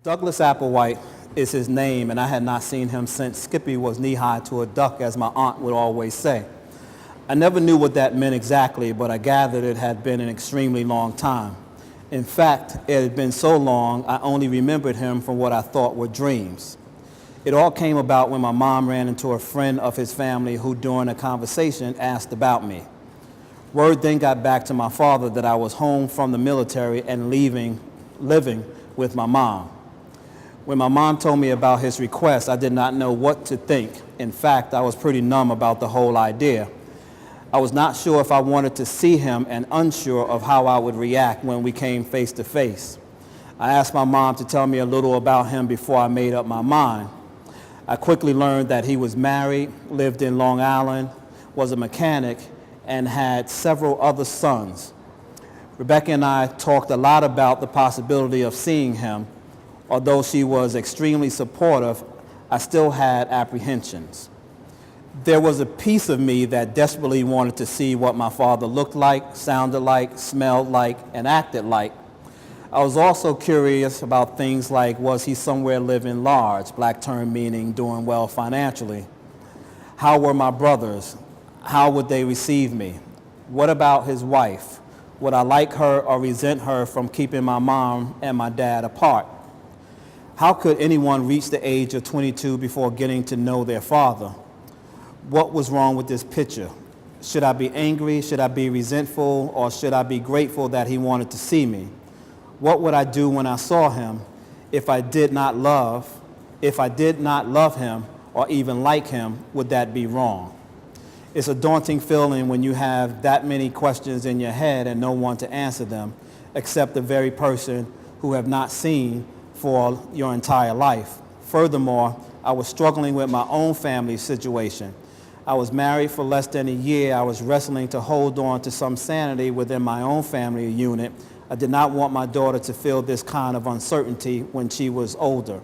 Douglas Applewhite is his name, and I had not seen him since Skippy was knee-high to a duck, as my aunt would always say. I never knew what that meant exactly, but I gathered it had been an extremely long time. In fact, it had been so long, I only remembered him from what I thought were dreams. It all came about when my mom ran into a friend of his family who, during a conversation, asked about me. Word then got back to my father that I was home from the military and living with my mom. When my mom told me about his request, I did not know what to think. In fact, I was pretty numb about the whole idea. I was not sure if I wanted to see him and unsure of how I would react when we came face to face. I asked my mom to tell me a little about him before I made up my mind. I quickly learned that he was married, lived in Long Island, was a mechanic, and had several other sons. Rebecca and I talked a lot about the possibility of seeing him. Although she was extremely supportive, I still had apprehensions. There was a piece of me that desperately wanted to see what my father looked like, sounded like, smelled like, and acted like. I was also curious about things like, was he somewhere living large, black term meaning doing well financially? How were my brothers? How would they receive me? What about his wife? Would I like her or resent her from keeping my mom and my dad apart? How could anyone reach the age of 22 before getting to know their father? What was wrong with this picture? Should I be angry? Should I be resentful? Or should I be grateful that he wanted to see me? What would I do when I saw him if I did not love him or even like him? Would that be wrong? It's a daunting feeling when you have that many questions in your head and no one to answer them except the very person who have not seen for your entire life. Furthermore, I was struggling with my own family situation. I was married for less than a year. I was wrestling to hold on to some sanity within my own family unit. I did not want my daughter to feel this kind of uncertainty when she was older.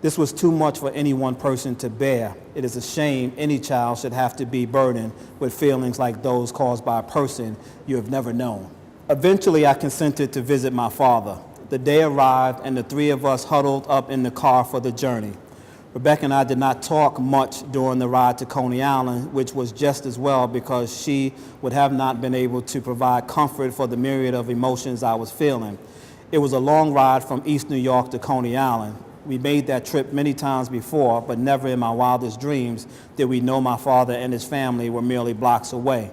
This was too much for any one person to bear. It is a shame any child should have to be burdened with feelings like those caused by a person you have never known. Eventually, I consented to visit my father. The day arrived, and the three of us huddled up in the car for the journey. Rebecca and I did not talk much during the ride to Coney Island, which was just as well because she would have not been able to provide comfort for the myriad of emotions I was feeling. It was a long ride from East New York to Coney Island. We made that trip many times before, but never in my wildest dreams did we know my father and his family were merely blocks away.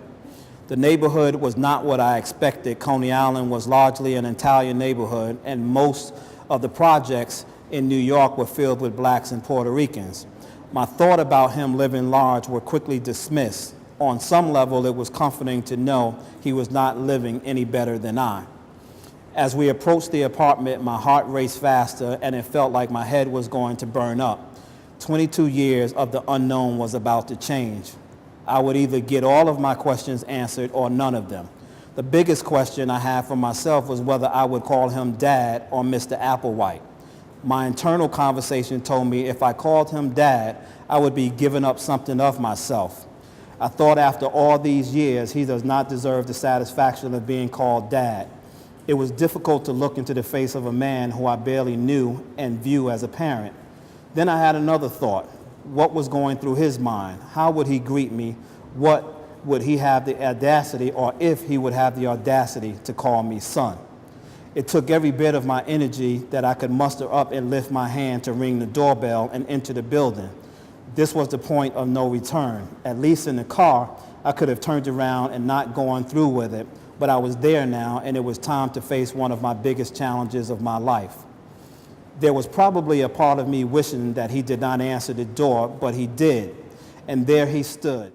The neighborhood was not what I expected. Coney Island was largely an Italian neighborhood, and most of the projects in New York were filled with blacks and Puerto Ricans. My thought about him living large were quickly dismissed. On some level, it was comforting to know he was not living any better than I. As we approached the apartment, my heart raced faster, and it felt like my head was going to burn up. 22 years of the unknown was about to change. I would either get all of my questions answered or none of them. The biggest question I had for myself was whether I would call him Dad or Mr. Applewhite. My internal conversation told me if I called him Dad, I would be giving up something of myself. I thought after all these years, he does not deserve the satisfaction of being called Dad. It was difficult to look into the face of a man who I barely knew and view as a parent. Then I had another thought. What was going through his mind? How would he greet me? What would he have the audacity, or if he would have the audacity, to call me son? It took every bit of my energy that I could muster up and lift my hand to ring the doorbell and enter the building. This was the point of no return. At least in the car, I could have turned around and not gone through with it, but I was there now, and it was time to face one of my biggest challenges of my life. There was probably a part of me wishing that he did not answer the door, but he did, and there he stood.